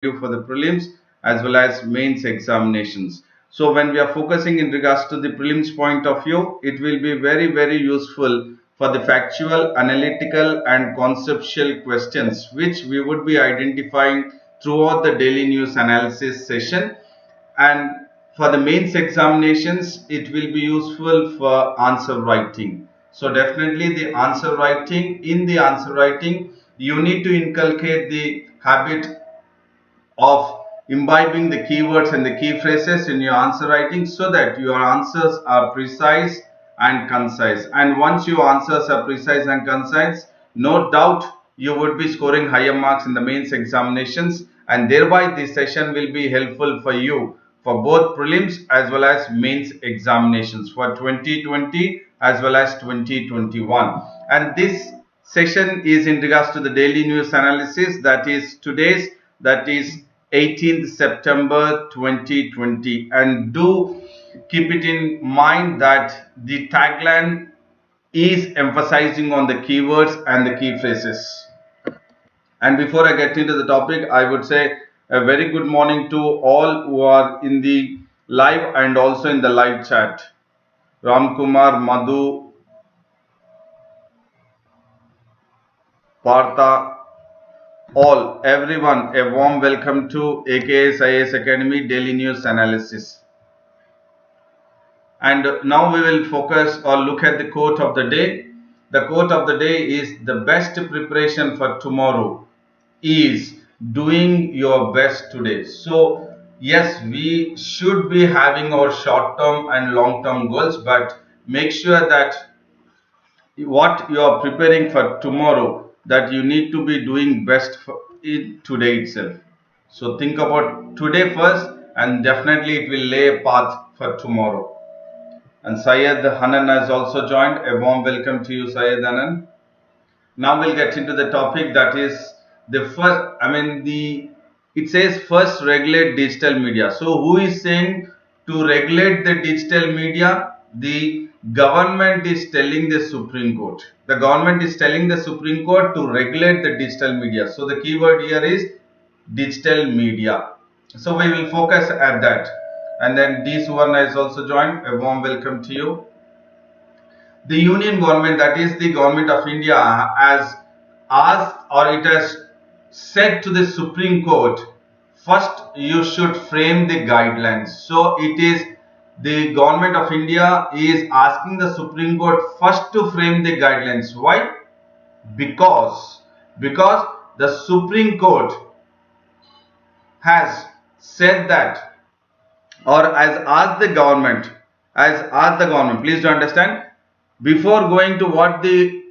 you for the prelims as well as mains examinations. So when we are focusing in regards to the prelims point of view, it will be very useful for the factual, analytical and conceptual questions which we would be identifying throughout the daily news analysis session. And for the mains examinations, it will be useful for answer writing. So definitely the answer writing, in the answer writing, you need to inculcate the habit of imbibing the keywords and the key phrases in your answer writing so that your answers are precise and concise. And once your answers are precise and concise, no doubt you would be scoring higher marks in the mains examinations, and thereby this session will be helpful for you for both prelims as well as mains examinations for 2020 as well as 2021. And this session is in regards to the daily news analysis, that is today's, that is 18th September 2020. And do keep it in mind that the tagline is emphasizing on the keywords and the key phrases. And before I get into the topic, I would say a very good morning to all who are in the live and also in the live chat. Ram Kumar, Madhu, Partha, all, everyone, a warm welcome to AKS IAS Academy Daily News Analysis. And now we will focus or look at the quote of the day. The quote of the day is: the best preparation for tomorrow is doing your best today. So yes, we should be having our short-term and long-term goals, but make sure that what you are preparing for tomorrow, that you need to be doing best for it today itself. So think about today first, and definitely it will lay a path for tomorrow. And Syed Hanan has also joined. A warm welcome to you, Syed Hanan. Now we'll get into the topic, that is the first, it says first regulate digital media. So who is saying to regulate the digital media? The government is telling the Supreme Court. The government is telling the Supreme Court to regulate the digital media. So the keyword here is digital media. So we will focus at that. And then D. Suvarna is also joined. A warm welcome to you. The Union government, that is the government of India, has asked, or it has said to the Supreme Court, first you should frame the guidelines. So it is the government of India is asking the Supreme Court first to frame the guidelines. Why? Because the Supreme Court has said that, or has asked the government, please do understand, before going to what the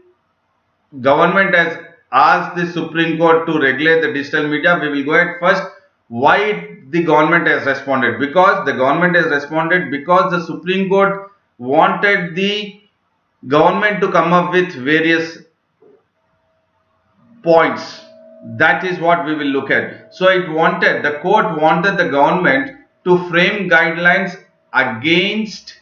government has asked the Supreme Court to regulate the digital media, we will go ahead first why the government has responded. Because the government has responded because the Supreme Court wanted the government to come up with various points. That is what we will look at. So the court wanted the government to frame guidelines against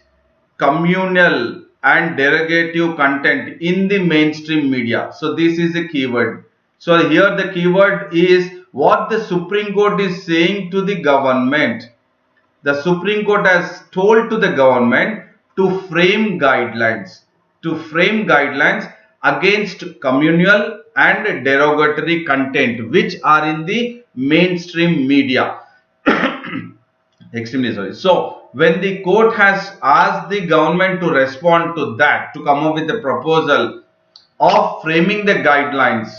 communal and derogative content in the mainstream media. So this is a keyword. So here the keyword is what the Supreme Court is saying to the government. The Supreme Court has told to the government to frame guidelines against communal and derogatory content which are in the mainstream media. Extremely sorry. So when the court has asked the government to respond to that, to come up with a proposal of framing the guidelines,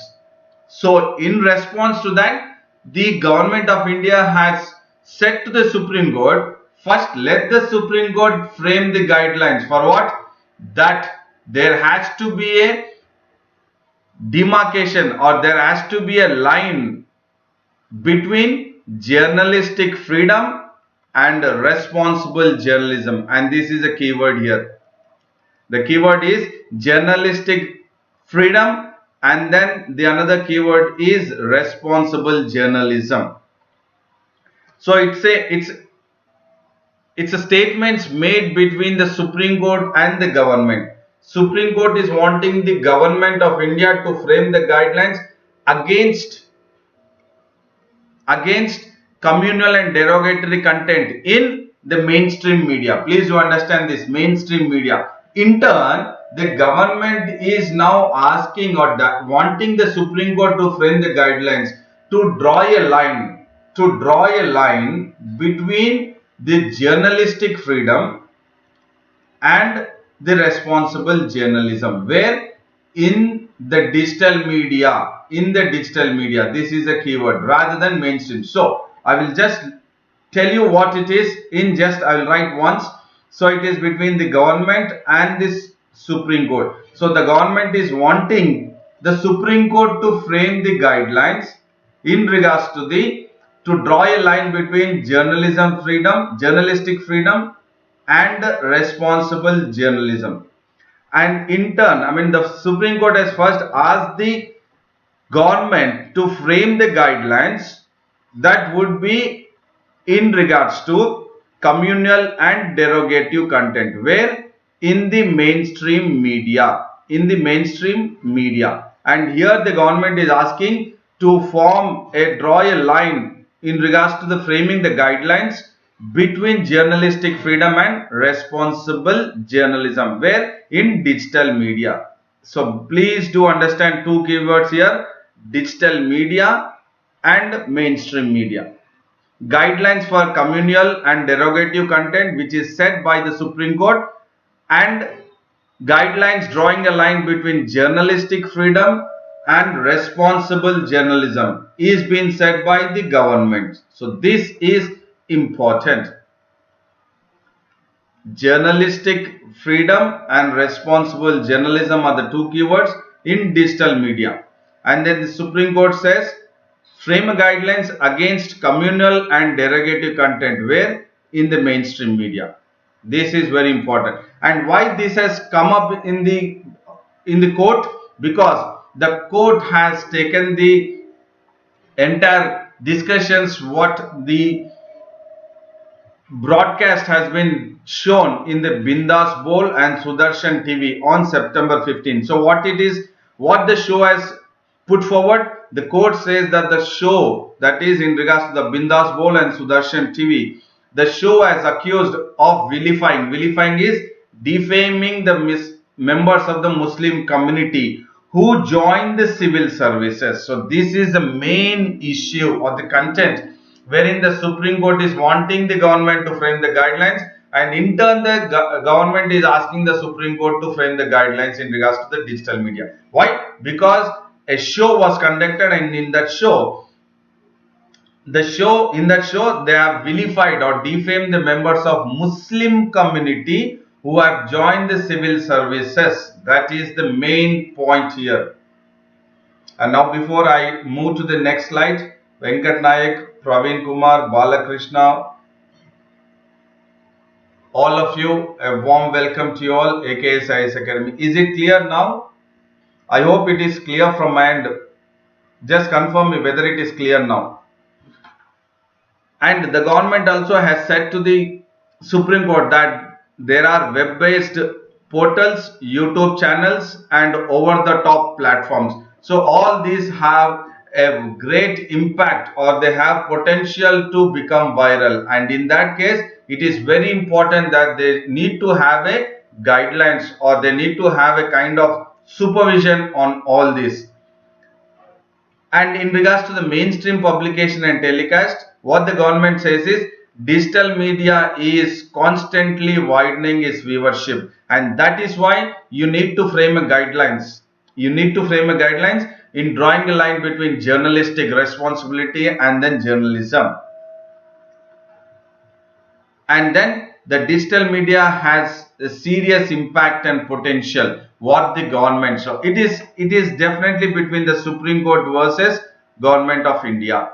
so in response to that, the government of India has said to the Supreme Court, first let the Supreme Court frame the guidelines for what? That there has to be a demarcation, or there has to be a line between journalistic freedom and responsible journalism. And this is a keyword here. The keyword is journalistic freedom, and then the another keyword is responsible journalism. So it's a statements made between the Supreme Court and the government. Supreme Court is wanting the government of India to frame the guidelines against against communal and derogatory content in the mainstream media. Please do understand this, mainstream media. In turn, the government is now asking or wanting the Supreme Court to frame the guidelines to draw a line between the journalistic freedom and the responsible journalism, where in the digital media, this is a keyword rather than mainstream. So I will just tell you what it is I will write once. So it is between the government and this Supreme Court. So the government is wanting the Supreme Court to frame the guidelines in regards to draw a line between journalistic freedom and responsible journalism. And in turn, the Supreme Court has first asked the government to frame the guidelines that would be in regards to communal and derogative content, where in the mainstream media, and here the government is asking to draw a line in regards to the framing the guidelines between journalistic freedom and responsible journalism, where in digital media. So please do understand two keywords here, digital media and mainstream media. Guidelines for communal and derogative content, which is set by the Supreme Court, and guidelines drawing a line between journalistic freedom and responsible journalism is being set by the government. So this is important. Journalistic freedom and responsible journalism are the two keywords in digital media. And then the Supreme Court says frame guidelines against communal and derogative content, where in the mainstream media. This is very important. And why this has come up in the court? Because the court has taken the entire discussions what the broadcast has been shown in the Bindas Bowl and Sudarshan TV on September 15. So what the show has put forward, the court says that the show, that is in regards to the Bindas Bowl and Sudarshan TV, the show is accused of vilifying. Vilifying is defaming the members of the Muslim community who joined the civil services. So this is the main issue or the content wherein the Supreme Court is wanting the government to frame the guidelines, and in turn the government is asking the Supreme Court to frame the guidelines in regards to the digital media. Why? Because a show was conducted, and in that show they have vilified or defamed the members of Muslim community who have joined the civil services. That is the main point here. And now before I move to the next slide, Venkat Nayak, Praveen Kumar, Balakrishna, all of you, a warm welcome to you all, AKS IAS Academy. Is it clear now? I hope it is clear from my end. Just confirm me whether it is clear now. And the government also has said to the Supreme Court that there are web-based portals, YouTube channels and over-the-top platforms. So all these have a great impact, or they have potential to become viral, and in that case it is very important that they need to have a guidelines, or they need to have a kind of supervision on all this. And in regards to the mainstream publication and telecast, what the government says is digital media is constantly widening its viewership, and that is why you need to frame a guidelines. You need to frame a guidelines in drawing a line between journalistic responsibility and then journalism. And then the digital media has a serious impact and potential. What the government, so it is definitely between the Supreme Court versus Government of India.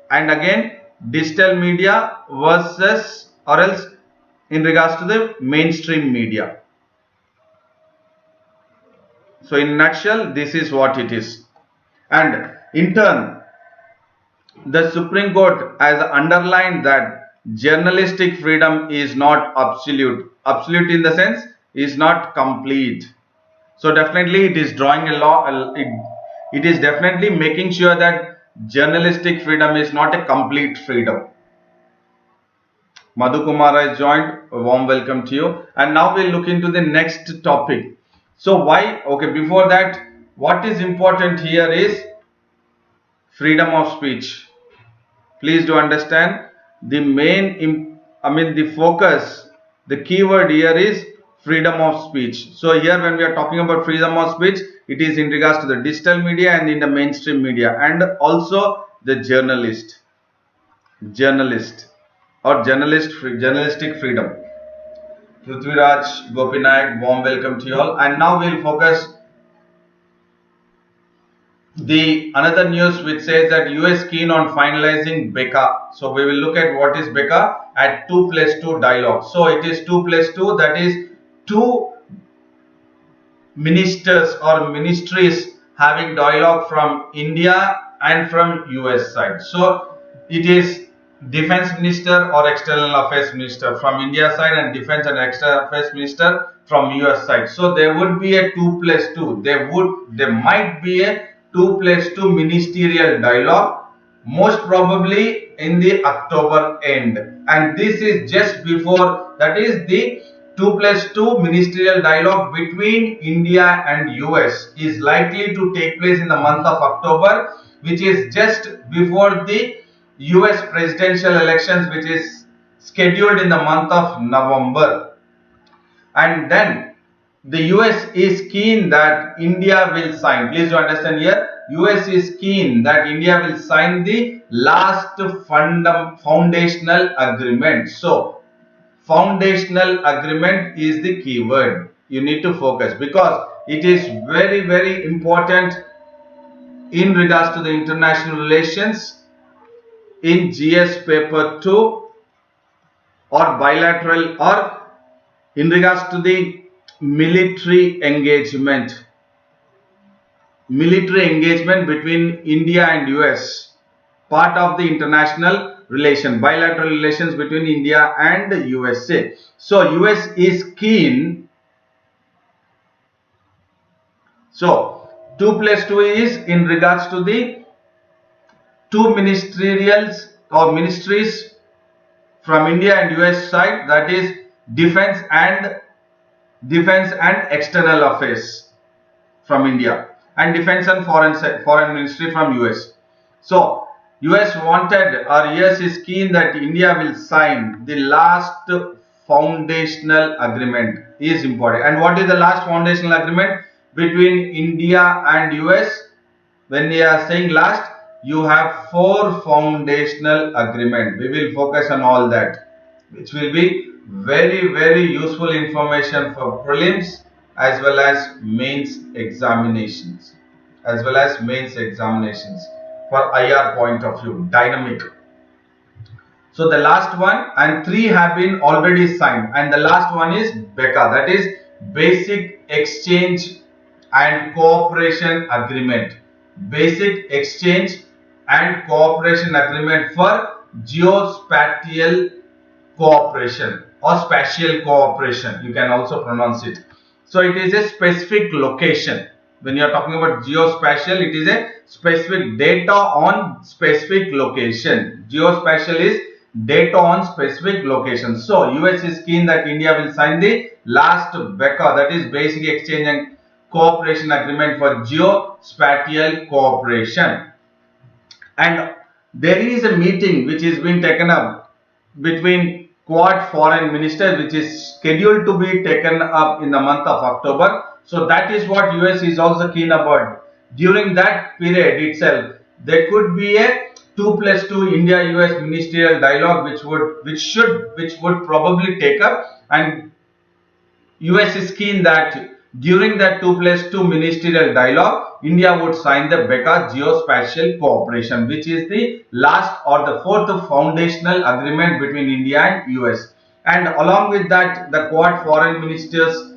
And again, digital media versus, or else in regards to the mainstream media. So in a nutshell, this is what it is. And in turn, the Supreme Court has underlined that journalistic freedom is not absolute. Absolute in the sense is not complete. So definitely it is drawing a law. It is definitely making sure that journalistic freedom is not a complete freedom. Madhu Kumara has joined. A warm welcome to you. And now we'll look into the next topic. So why? Okay, before that, what is important here is freedom of speech. Please do understand the the focus, the keyword here is freedom of speech. So here when we are talking about freedom of speech, it is in regards to the digital media and in the mainstream media, and also the journalistic freedom. Prithviraj Gopinayak, warm welcome to you all. And now we'll focus the another news which says that US keen on finalizing BECA. So we will look at what is BECA at 2+2 dialogue. So it is 2+2, that is two ministers or ministries having dialogue from India and from US side. So it is defense minister or external affairs minister from India side and defense and external affairs minister from US side. So there would be a 2+2. There might be a 2+2 ministerial dialogue, most probably in the October end, and this is just before, that is the 2+2 ministerial dialogue between India and US is likely to take place in the month of October, which is just before the US presidential elections, which is scheduled in the month of November. And then the US is keen that India will sign. Please do understand here, US is keen that India will sign the last foundational agreement. So foundational agreement is the keyword you need to focus, because it is very, very important in regards to the international relations in GS paper 2 or bilateral, or in regards to the military engagement between India and US, part of the international relation, bilateral relations between India and USA. So US is keen. So 2+2 is in regards to the two ministerials or ministries from India and US side, that is defense and external affairs from India, and defense and foreign ministry from US. So US wanted, or US is keen that India will sign the last foundational agreement is important. And what is the last foundational agreement between India and US? When we are saying last, you have 4 foundational agreement. We will focus on all that, which will be very, very useful information for prelims as well as mains examinations, for IR point of view, dynamic. So the last one and 3 have been already signed, and the last one is BECA, that is Basic Exchange and Cooperation Agreement. Basic Exchange and Cooperation Agreement for Geospatial Cooperation or Spatial Cooperation, you can also pronounce it. So it is a specific location. When you are talking about geospatial, it is a specific data on specific location. Geospatial is data on specific location. So US is keen that India will sign the last BECA, that is Basic Exchange and Cooperation Agreement for Geospatial Cooperation. And there is a meeting which is being taken up between Quad foreign ministers, which is scheduled to be taken up in the month of October. So that is what US is also keen about. During that period itself, there could be a 2+2 India-US ministerial dialogue, which would probably take up, and US is keen that during that 2+2 ministerial dialogue, India would sign the BECA Geospatial Cooperation, which is the last or the 4th foundational agreement between India and US. And along with that, the Quad foreign ministers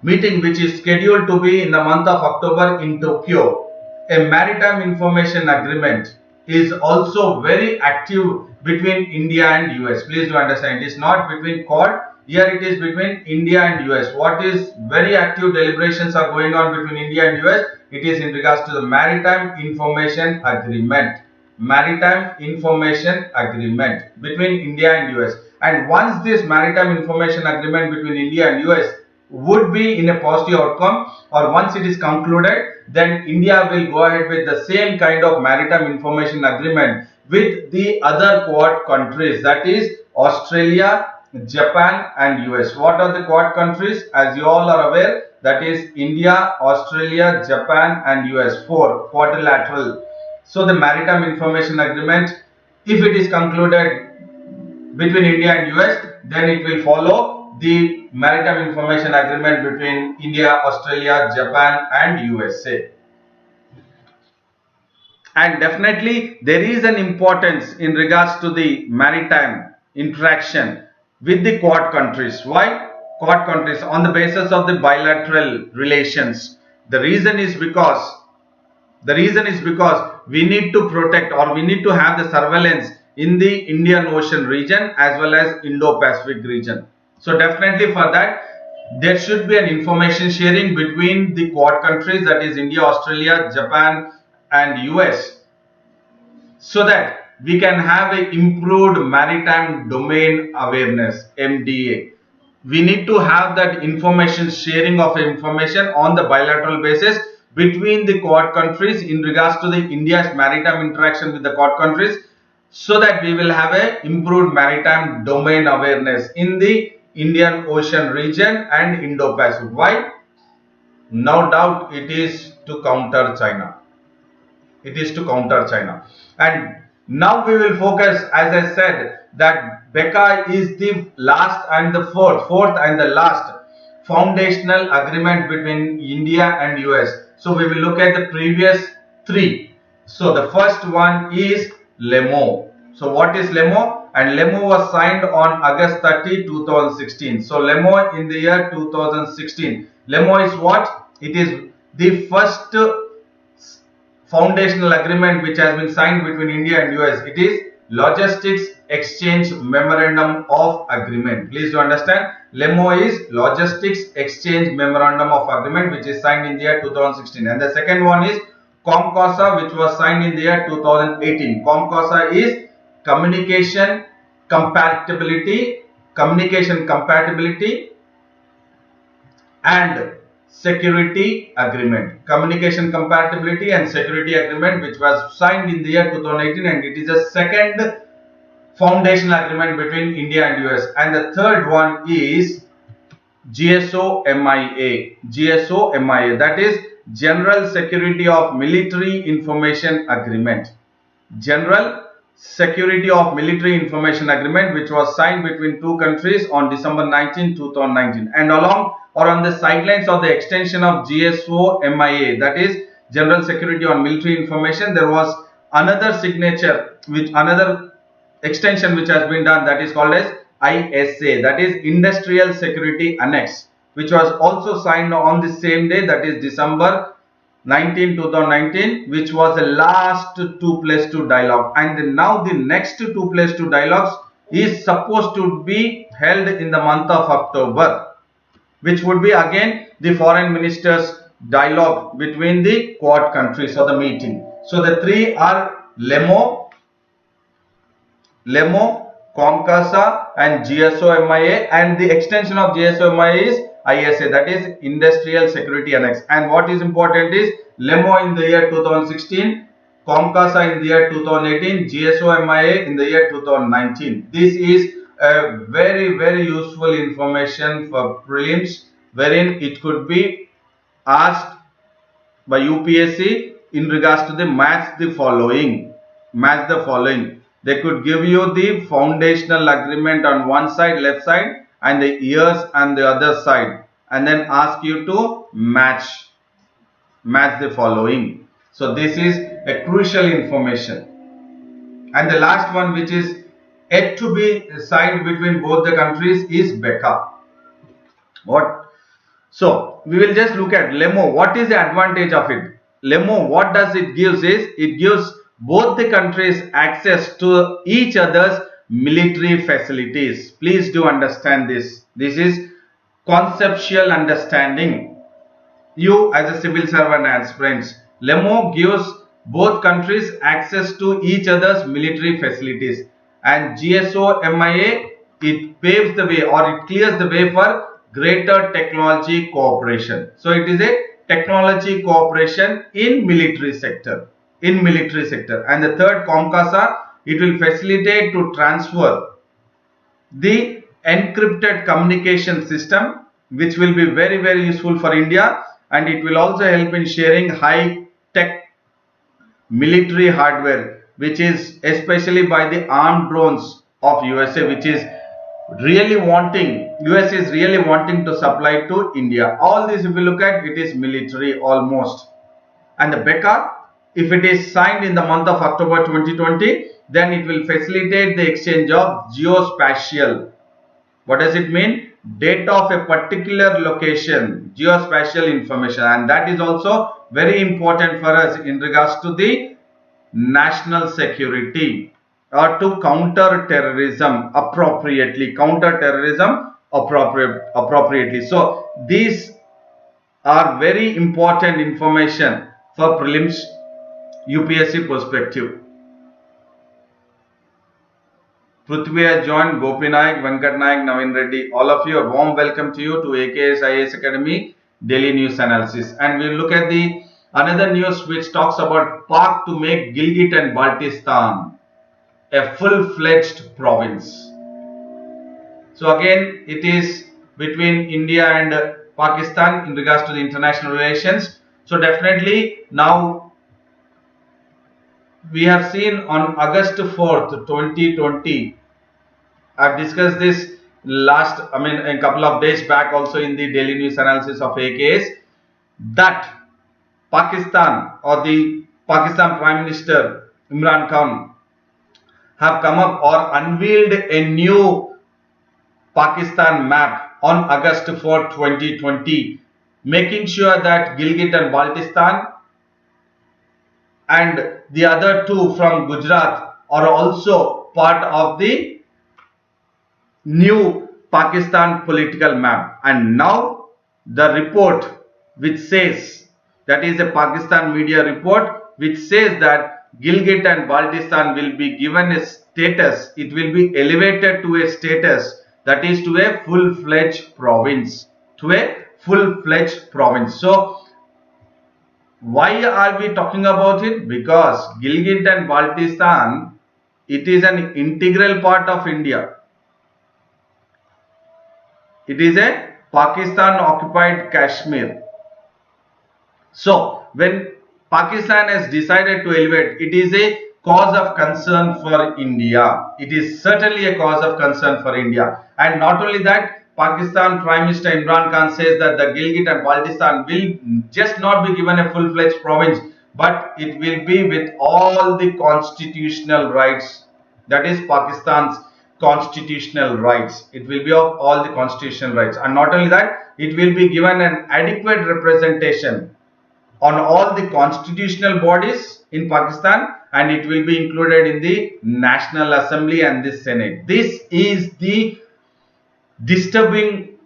meeting, which is scheduled to be in the month of October in Tokyo, a maritime information agreement is also very active between India and US. Please do understand, it is not between Quad. Here it is between India and US. What is very active deliberations are going on between India and US It is in regards to the Maritime Information Agreement. Maritime Information Agreement between India and US. And once this Maritime Information Agreement between India and US would be in a positive outcome, or once it is concluded, then India will go ahead with the same kind of Maritime Information Agreement with the other Quad countries, that is Australia, Japan and US. What are the Quad countries? As you all are aware, that is India, Australia, Japan and US. 4 quadrilateral. So the Maritime Information Agreement, if it is concluded between India and US, then it will follow the Maritime Information Agreement between India, Australia, Japan and USA. And definitely there is an importance in regards to the maritime interaction with the Quad countries. Why Quad countries? On the basis of the bilateral relations. The reason is because we need to protect, or we need to have the surveillance in the Indian Ocean region as well as Indo-Pacific region. So definitely for that there should be an information sharing between the Quad countries, that is India, Australia, Japan and US, so that we can have a improved maritime domain awareness, MDA. We need to have that information sharing of information on the bilateral basis between the Quad countries in regards to the India's maritime interaction with the Quad countries, so that we will have a improved maritime domain awareness in the Indian Ocean region and Indo-Pacific. Why? No doubt it is to counter China. It is to counter China. And now we will focus, as I said, that BECA is the last and the fourth and the last foundational agreement between India and US. So we will look at the previous 3. So the first one is LEMO. So what is LEMO? And LEMO was signed on August 30, 2016. So LEMO in the year 2016. LEMO is what? It is the first foundational agreement which has been signed between India and US. It is Logistics Exchange Memorandum of Agreement. Please do understand, LEMO is Logistics Exchange Memorandum of Agreement, which is signed in the year 2016. And the second one is COMCOSA, which was signed in the year 2018. COMCOSA is Communication Compatibility and Security Agreement. Communication Compatibility and Security Agreement, which was signed in the year 2018, and it is a second foundational agreement between India and US. And the third one is GSO-MIA. GSO-MIA, that is General Security of Military Information Agreement. General Security of Military Information Agreement, which was signed between 2 countries on December 19, 2019. And along or on the sidelines of the extension of GSO-MIA, that is General Security on Military Information, there was another signature, which another extension which has been done, that is called as ISA, that is Industrial Security Annex, which was also signed on the same day, that is December 19, 2019, which was the last 2+2 dialogue. And now the next 2+2 dialogues is supposed to be held in the month of October, which would be again the foreign ministers dialogue between the Quad countries, or the meeting. So the 3 are LEMO, COMCOSA and GSO-MIA, and the extension of GSO-MIA is ISA, that is Industrial Security Annex. And what is important is LEMO in the year 2016, COMCOSA in the year 2018, GSO-MIA in the year 2019. This is a very useful information for prelims, wherein it could be asked by UPSC in regards to the match the following. They could give you the foundational agreement on one side, left side, and the years on the other side, and then ask you to match the following. So this is a crucial information. And the last one, which is yet to be signed between both the countries, is BECA. So we will just look at LEMO. What is the advantage of it? LEMO, what does it gives is, it gives both the countries access to each other's military facilities. Please do understand this. This is conceptual understanding. you as a civil servant aspirants. LEMO gives both countries access to each other's military facilities, and GSO MIA, it paves the way or it clears the way for greater technology cooperation. So it is a technology cooperation in military sector. And the third, COMCASA, it will facilitate to transfer the encrypted communication system, which will be very useful for India, and it will also help in sharing high tech military hardware, which is especially by the armed drones of USA, which is US is really wanting to supply to India. All this, if you look at, it is military almost. And the BECA, if it is signed in the month of October 2020, then it will facilitate the exchange of geospatial. What does it mean? Data of a particular location, geospatial information, and that is also very important for us in regards to the national security or to counter terrorism appropriately. So these are very important information for prelims UPSC perspective. Prithvi has joined, Gopi Naik, Venkat Naik, Navin Reddy. All of you, a warm welcome to you to AKS IAS Academy Daily News Analysis. And we look at the another news which talks about Pak to make Gilgit and Baltistan a full-fledged province. So again, it is between India and Pakistan in regards to the international relations. So definitely now we have seen on August 4th, 2020, I've discussed this a couple of days back also in the daily news analysis of AKS, that Pakistan or the Pakistan Prime Minister Imran Khan have come up or unveiled a new Pakistan map on August 4, 2020, making sure that Gilgit and Baltistan and the other two from Gujarat are also part of the new Pakistan political map. And now the report which says, that is a Pakistan media report which says that Gilgit and Baltistan will be given a status, it will be elevated to a status, that is to a full-fledged province. So why are we talking about it? Because Gilgit and Baltistan, it is an integral part of India. It is a Pakistan occupied Kashmir. So when Pakistan has decided to elevate, it is a cause of concern for India. It is certainly a cause of concern for India. And not only that, Pakistan Prime Minister Imran Khan says that the Gilgit and Baltistan will just not be given a full-fledged province, but it will be with all the constitutional rights. That is Pakistan's constitutional rights. It will be of all the constitutional rights. And not only that, it will be given an adequate representation on all the constitutional bodies in Pakistan, and it will be included in the National Assembly and the Senate. This is the disturbing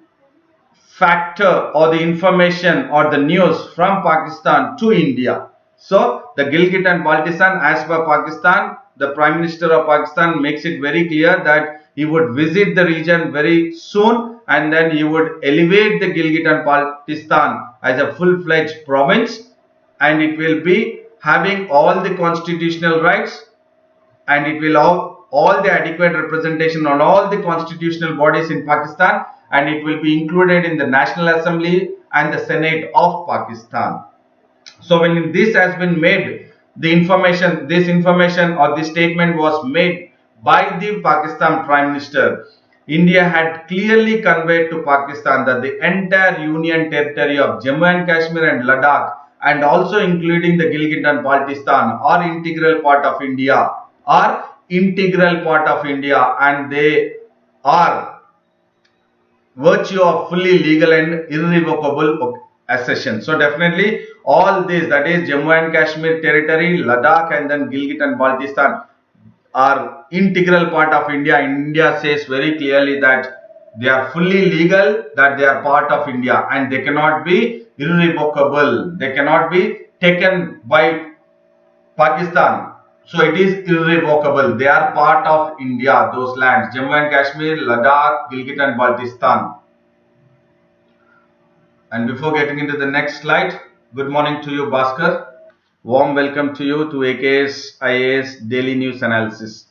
factor or the information or the news from Pakistan to India. So the Gilgit and Baltistan, as per Pakistan, the Prime Minister of Pakistan makes it very clear that he would visit the region very soon, and then he would elevate the Gilgit and Baltistan as a full-fledged province, and it will be having all the constitutional rights, and it will have all the adequate representation on all the constitutional bodies in Pakistan, and it will be included in the National Assembly and the Senate of Pakistan. So when this has been made, this information or this statement was made by the Pakistan Prime Minister, India had clearly conveyed to Pakistan that the entire union territory of Jammu and Kashmir and Ladakh, and also including the Gilgit and Baltistan, are integral part of India, and they are virtue of fully legal and irrevocable accession. So definitely all this, that is Jammu and Kashmir territory, Ladakh, and then Gilgit and Baltistan, are integral part of India. India says very clearly that they are fully legal, that they are part of India, and they cannot be irrevocable. They cannot be taken by Pakistan. So it is irrevocable. They are part of India, those lands. Jammu and Kashmir, Ladakh, Gilgit and Baltistan. And before getting into the next slide, good morning to you, Bhaskar. Warm welcome to you to AKS IAS Daily News Analysis.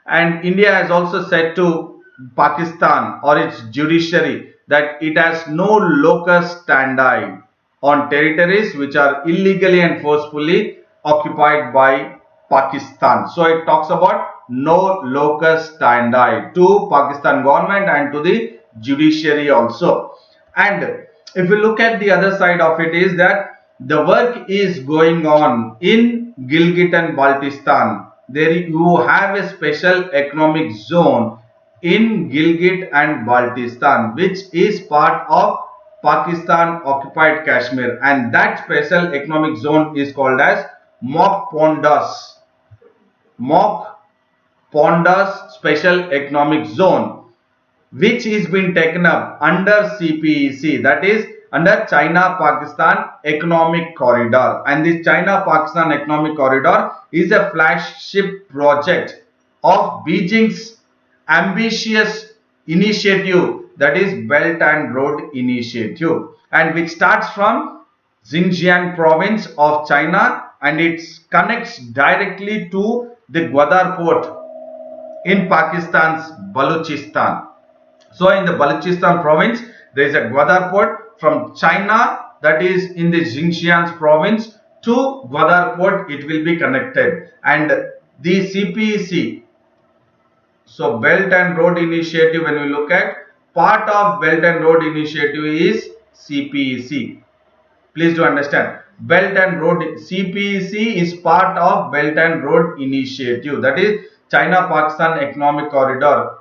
And India has also said to Pakistan or its judiciary that it has no locus standi on territories which are illegally and forcefully occupied by Pakistan. So it talks about no locus standi to Pakistan government and to the judiciary also. And if you look at the other side of it, is that the work is going on in Gilgit and Baltistan. There you have a special economic zone in Gilgit and Baltistan, which is part of Pakistan occupied Kashmir, and that special economic zone is called as Mok Pondas. Mok Pondas Special Economic Zone, which is being taken up under CPEC, that is under China-Pakistan Economic Corridor. And this China-Pakistan Economic Corridor is a flagship project of Beijing's ambitious initiative, that is Belt and Road Initiative, and which starts from Xinjiang province of China, and it connects directly to the Gwadar port in Pakistan's Balochistan. So in the Balochistan province, there is a Gwadar port. From China, that is in the Xinjiang province, to Gwadar port, it will be connected. And the CPEC, so Belt and Road Initiative, when we look at, part of Belt and Road Initiative is CPEC. Please do understand, Belt and Road, CPEC is part of Belt and Road Initiative, that is China-Pakistan Economic Corridor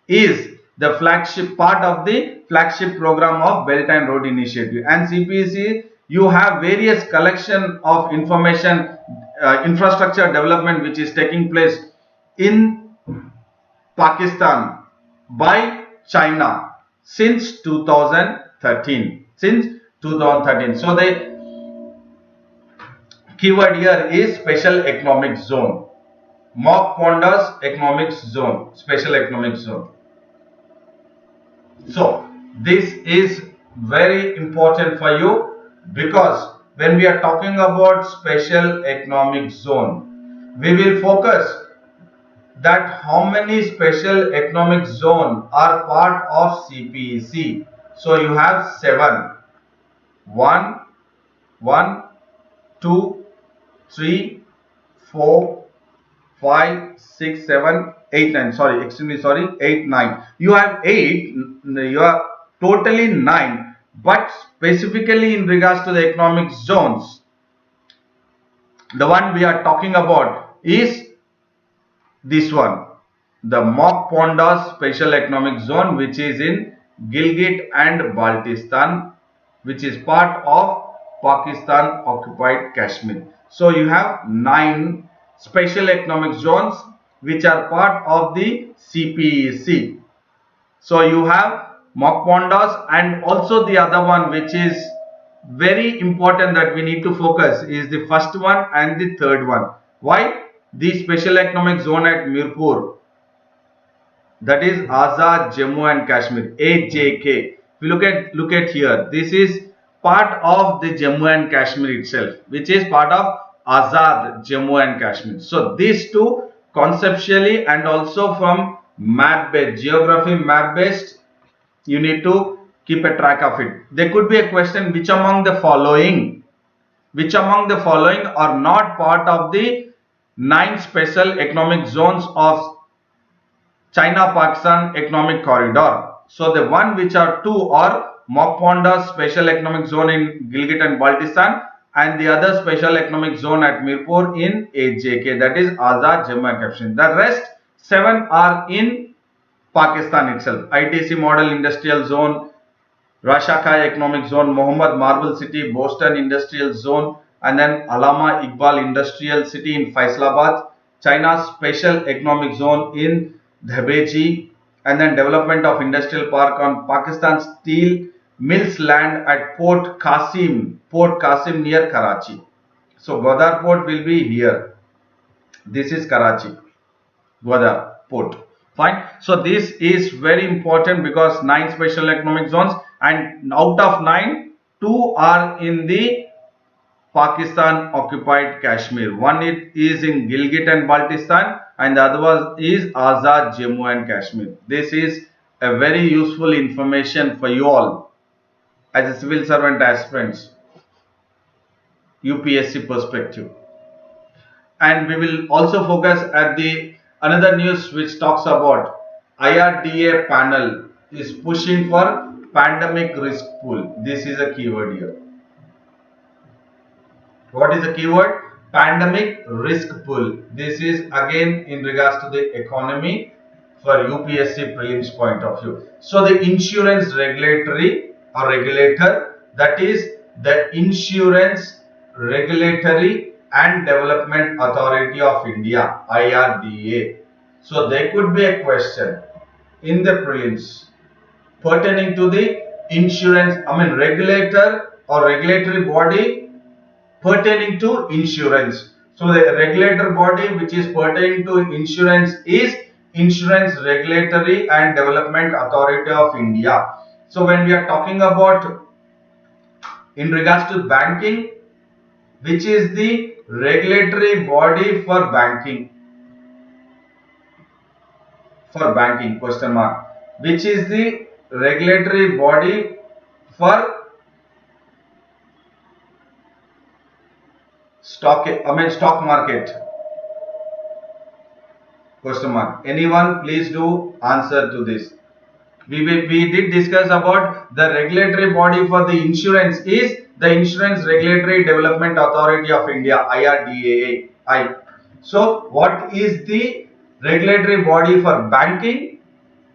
is the flagship part of the flagship program of Belt and Road Initiative. And CPEC, you have various collection of information, infrastructure development which is taking place in Pakistan by China since 2013. So the keyword here is special economic zone. Mok Pondas Economic Zone, Special Economic Zone. So this is very important for you, because when we are talking about special economic zone, we will focus that how many special economic zone are part of CPEC. So you have 7. 1, 2, 3, 4, 5, 6, 7, 8, 9. Sorry, extremely sorry. 8, 9. You have 8. You are totally 9. But specifically in regards to the economic zones, the one we are talking about is this one, the Mok Pondas Special Economic Zone, which is in Gilgit and Baltistan, which is part of Pakistan occupied Kashmir. So you have 9 special economic zones which are part of the CPEC. So you have Mok Pondas, and also the other one which is very important that we need to focus is the first one and the third one. Why? The special economic zone at Mirpur, that is Azad Jammu and Kashmir, AJK. If you look at here, this is part of the Jammu and Kashmir itself, which is part of Azad Jammu and Kashmir. So these two conceptually and also from map based, geography map based, you need to keep a track of it. There could be a question, which among the following are not part of the 9 special economic zones of China-Pakistan Economic Corridor. So the one which are 2 are Mok Pondas Special Economic Zone in Gilgit and Baltistan, and the other special economic zone at Mirpur in AJK, that is Azad Jammu and Kashmir. The rest 7 are in Pakistan itself. ITC Model Industrial Zone, Rashakai Economic Zone, Mohammed Marble City, Boston Industrial Zone, and then Allama Iqbal Industrial City in Faisalabad, China's Special Economic Zone in Dhabeji, and then Development of Industrial Park on Pakistan Steel mills land at Port Qasim near Karachi. So Gwadar port will be here. This is Karachi, Gwadar port. Fine. So this is very important because 9 special economic zones, and out of 9, 2 are in the Pakistan occupied Kashmir. One is in Gilgit and Baltistan, and the other one is Azad Jammu and Kashmir. This is a very useful information for you all as a civil servant aspirants, UPSC perspective. And we will also focus at the another news which talks about IRDA panel is pushing for pandemic risk pool. This is a keyword here. What is the keyword? Pandemic risk pool. This is again in regards to the economy for UPSC prelims point of view. So the insurance regulatory or regulator, that is the Insurance Regulatory and Development Authority of India, IRDA. So there could be a question in the prelims pertaining to the regulator or regulatory body pertaining to insurance. So the regulator body which is pertaining to insurance is Insurance Regulatory and Development Authority of India. So when we are talking about in regards to banking, which is the regulatory body for banking? Question mark. Which is the regulatory body for stock market? Question mark. Anyone please do answer to this. We did discuss about the regulatory body for the insurance is the Insurance Regulatory Development Authority of India, IRDAI. So what is the regulatory body for banking?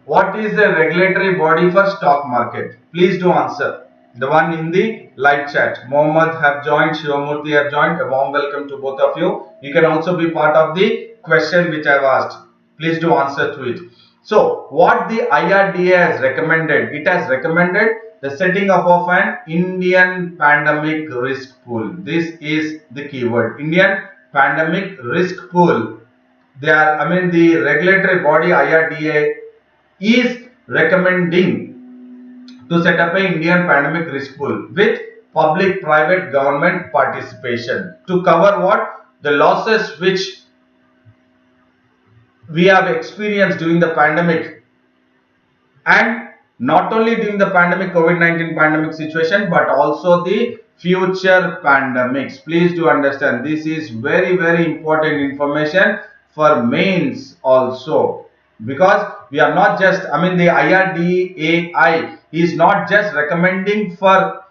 What is the regulatory body for stock market? Please do answer. The one in the live chat. Mohammed have joined, Shivamurthy have joined. A warm welcome to both of you. You can also be part of the question which I have asked. Please do answer to it. So what the IRDA has recommended? It has recommended the setting up of an Indian pandemic risk pool. This is the keyword. Indian pandemic risk pool. They are, the regulatory body IRDA is recommending to set up an Indian pandemic risk pool with public, private, government participation to cover what? The losses which we have experienced during the pandemic, and not only during the pandemic, COVID-19 pandemic situation, but also the future pandemics. Please do understand, this is very, very important information for mains also, because we are not just, the IRDAI is not just recommending for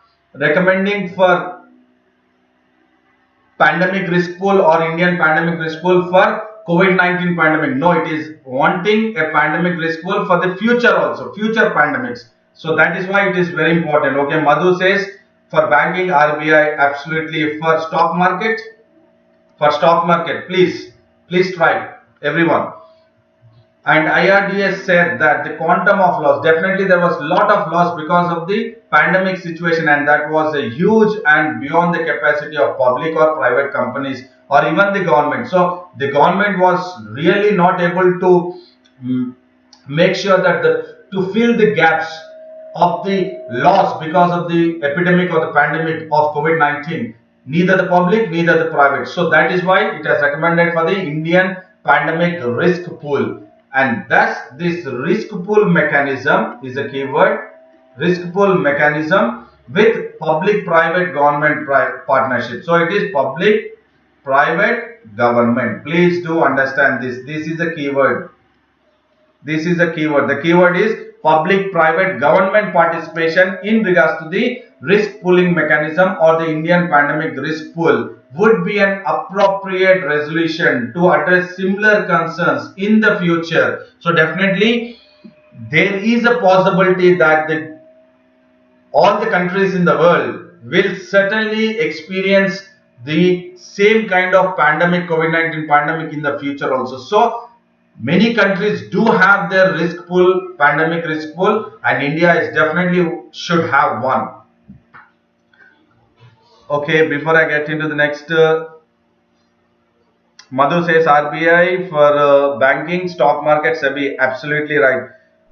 pandemic risk pool or Indian pandemic risk pool for COVID-19 pandemic. No, it is wanting a pandemic risk pool for the future also, future pandemics. So that is why it is very important. Okay, Madhu says for banking, RBI absolutely. For stock market, please try everyone. And IRDA said that the quantum of loss, definitely there was a lot of loss because of the pandemic situation, and that was a huge and beyond the capacity of public or private companies or even the government. So the government was really not able to make sure that to fill the gaps of the loss because of the epidemic or the pandemic of COVID-19, neither the public, neither the private. So that is why it has recommended for the Indian pandemic risk pool. And thus this risk pool mechanism is a keyword, risk pool mechanism with public, private, government partnership. So it is public, private, government. Please do understand this. This is a keyword. This is a keyword. The keyword is public, private, government participation in regards to the risk pooling mechanism or the Indian pandemic risk pool would be an appropriate resolution to address similar concerns in the future. So definitely there is a possibility that all the countries in the world will certainly experience the same kind of pandemic, COVID-19 pandemic in the future also. So Many countries do have their risk pool, pandemic risk pool, and India is definitely should have one. Okay, before I get into the next, Madhu says RBI for banking, stock market, SEBI, absolutely right.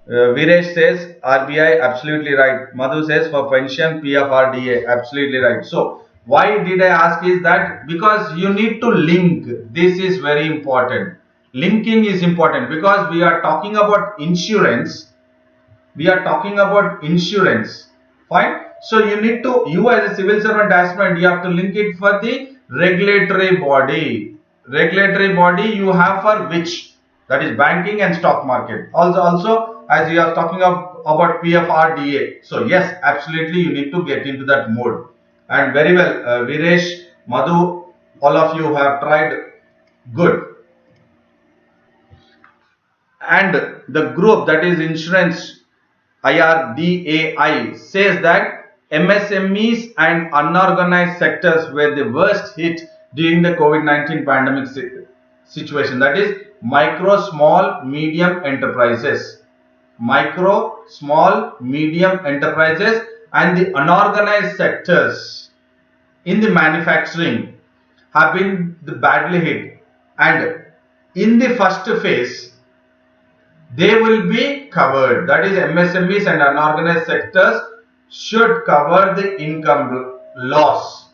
Viresh says RBI, absolutely right. Madhu says for pension, PFRDA, absolutely right. So, why did I ask is that because you need to link. This is very important. Linking is important because we are talking about insurance. We are talking about insurance. Fine. So, you need to, you as a civil servant aspirant, you have to link it for the regulatory body. Regulatory body you have for which? That is banking and stock market. Also as you are talking about PFRDA. So yes, absolutely you need to get into that mode. And very well, Viresh, Madhu, all of you have tried good. And the group, that is insurance, IRDAI, says that MSMEs and unorganized sectors were the worst hit during the COVID-19 pandemic situation. That is micro, small, medium enterprises. Micro, small, medium enterprises and the unorganized sectors in the manufacturing have been badly hit. And in the first phase, they will be covered. That is MSMEs and unorganized sectors should cover the income loss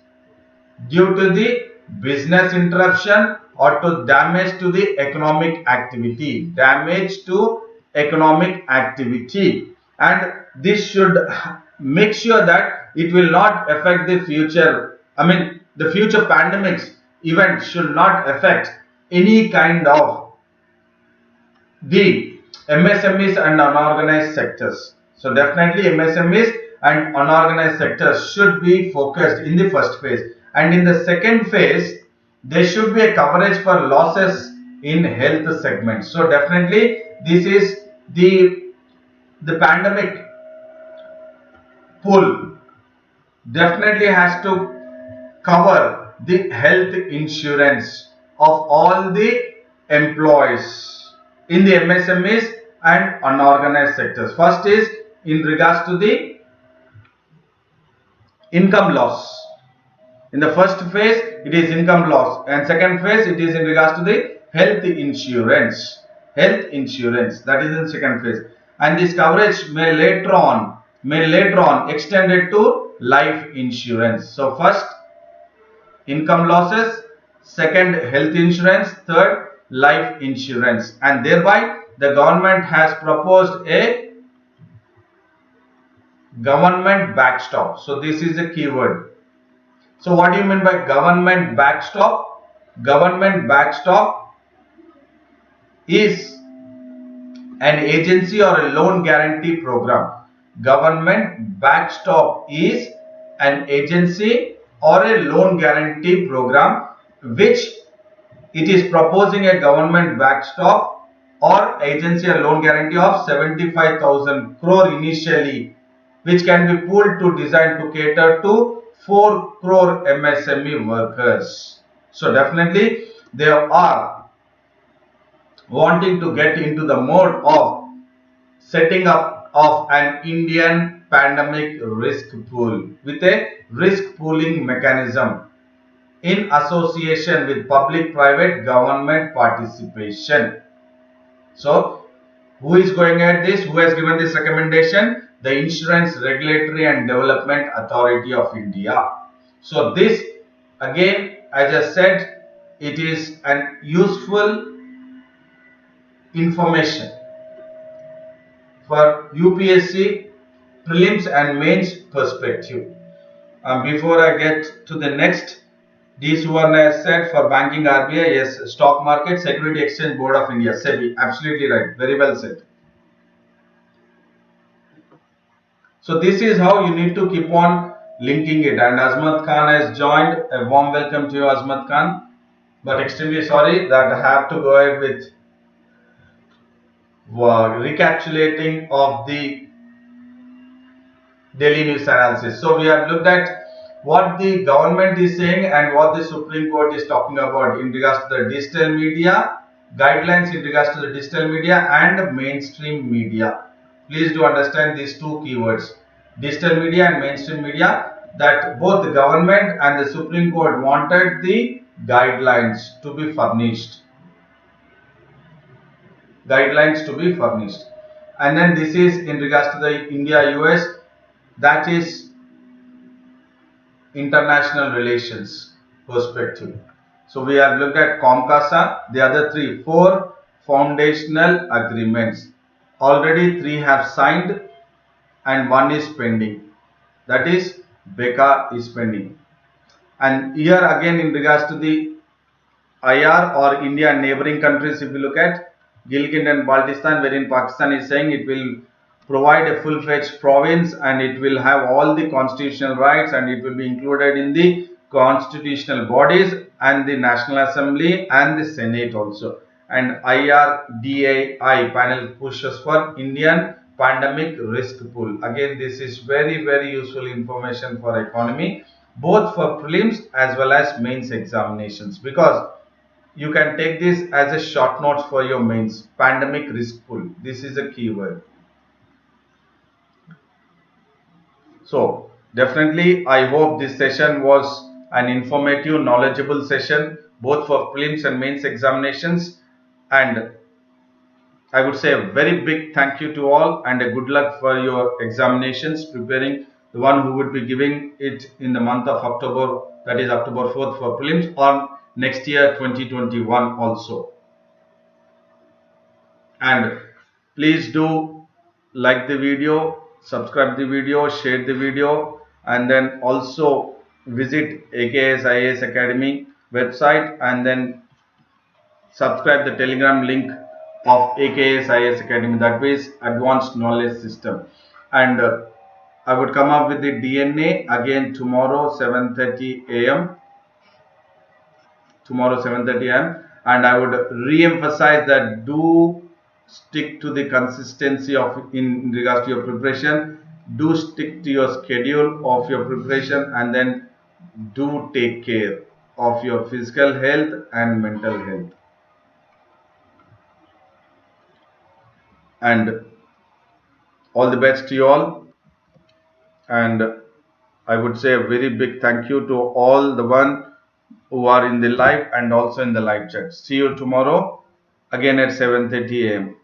due to the business interruption or to damage to the economic activity. Damage to economic activity. And this should make sure that it will not affect the future. I mean, the future pandemics event should not affect any kind of the MSMEs and unorganized sectors. So definitely MSMEs and unorganized sectors should be focused in the first phase. And in the second phase, there should be a coverage for losses in health segment. So definitely this is the pandemic pool definitely has to cover the health insurance of all the employees in the MSMEs and unorganized sectors. First is in regards to the income loss. In the first phase, it is income loss, and second phase, it is in regards to the health insurance. Health insurance, that is in second phase, and this coverage may later on extended to life insurance. So first, income losses, second, health insurance, third, life insurance, and thereby the government has proposed a government backstop. So this is a keyword. So what do you mean by government backstop? Government backstop is an agency or a loan guarantee program. Government backstop is an agency or a loan guarantee program which it is proposing a government backstop or agency or loan guarantee of 75,000 crore initially, which can be pooled to design to cater to 4 crore MSME workers. So definitely they are wanting to get into the mode of setting up of an Indian pandemic risk pool with a risk pooling mechanism in association with public-private government participation. So who is going at this? Who has given this recommendation? The Insurance Regulatory and Development Authority of India. So this again, as I said, it is an useful information for UPSC prelims and mains perspective. Before I get to the next, D. Suvarna has said for banking RBI, yes, stock market, Security Exchange Board of India, SEBI, absolutely right, very well said. So this is how you need to keep on linking it. And Azmat Khan has joined. A warm welcome to you, Azmat Khan. But extremely sorry that I have to go ahead with recapitulating of the daily news analysis. So we have looked at what the government is saying and what the Supreme Court is talking about in regards to the digital media guidelines in regards to the digital media and mainstream media. Please do understand these two keywords, digital media and mainstream media, that both the government and the Supreme Court wanted the guidelines to be furnished. Guidelines to be furnished. And then this is in regards to the India-US, that is international relations perspective. So we have looked at COMCASA, the other four foundational agreements. Already 3 have signed and 1 is pending. That is BECA is pending. And here again in regards to the IR or India and neighboring countries, if you look at Gilgit and Baltistan, wherein Pakistan is saying it will provide a full-fledged province and it will have all the constitutional rights and it will be included in the constitutional bodies and the National Assembly and the Senate also. And IRDAI panel pushes for Indian pandemic risk pool. Again, this is very useful information for economy, both for prelims as well as mains examinations, because you can take this as a short notes for your mains. Pandemic risk pool, this is a keyword. So definitely I hope this session was an informative, knowledgeable session both for prelims and mains examinations, and I would say a very big thank you to all and a good luck for your examinations, preparing the one who would be giving it in the month of October, that is October 4th for prelims, or next year 2021 also. And please do like the video, subscribe the video, share the video, and then also visit AKS IAS Academy website and then subscribe the Telegram link of AKS IAS Academy, that is Advanced Knowledge System. And I would come up with the DNA again tomorrow 7:30 AM. Tomorrow 7:30 AM, and I would re-emphasize that do stick to the consistency of in regards to your preparation. Do stick to your schedule of your preparation, and then do take care of your physical health and mental health. And all the best to you all. And I would say a very big thank you to all the one who are in the live and also in the live chat. See you tomorrow again at 7:30 AM.